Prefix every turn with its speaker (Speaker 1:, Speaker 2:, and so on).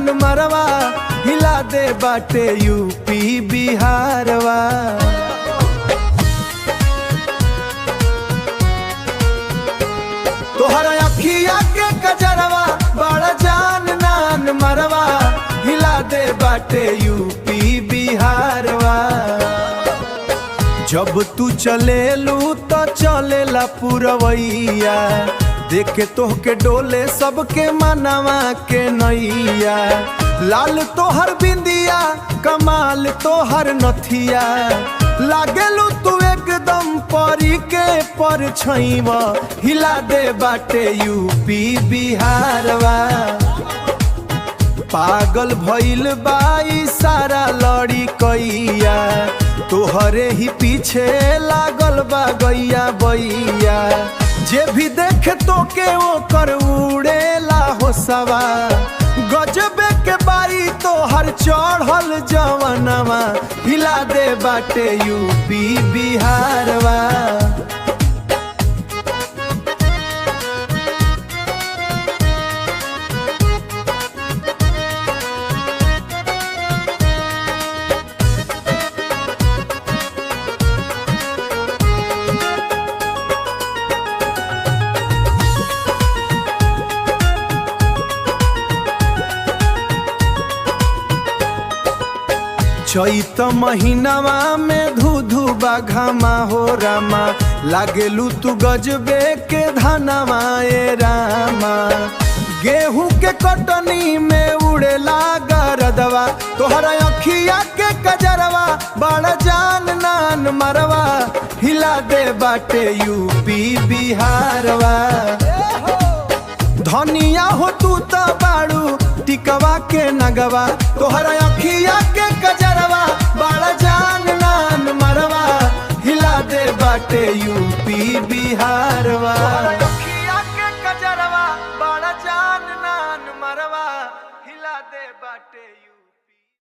Speaker 1: नान मरवा हिला दे बाटे यूपी बिहारवा। तोहरा अखिया के कजरवा बड़ा जान नान मरवा हिला दे बाटे यूपी बिहारवा। जब तू चलेलू तो चलेला पुरवैया, देखे तोहके डोले सबके मनवा के नैया। लाल तोहर बिंदिया कमाल तोहर नथिया, लागेलू तू एकदम परी के परछैवा हिला दे बाटे यूपी बिहारवा। पागल भइल बाई सारा लड़ी कैया, तोहरे ही पीछे लागल बा गैया बैया। जे भी देखे तो के ओकर उड़ेला होसवा, गजबे के बाई तोहर चढ़ल जवनवा हिला दे बाटे यूपी बिहारवा। चैत महीनावा में धू बाघामा हो रामा, लागेलू तू गजबे के धनवा ए रामा। गेहूं के कटनी में उड़ेला गरदवा, तोहरा अखिया के कजरवा बड़ा जान नान मरवा हिला दे बाटे यूपी बिहारवा। धनिया हो तू तो बाड़ू टिकवा के नगवा, तोहरा अखिया के कजरवा बड़ा जान नान मरवा हिला दे बाटे यूपी बिहारवा। अखिया के कजरवा बड़ा जान नान मरवा हिला दे बाटे।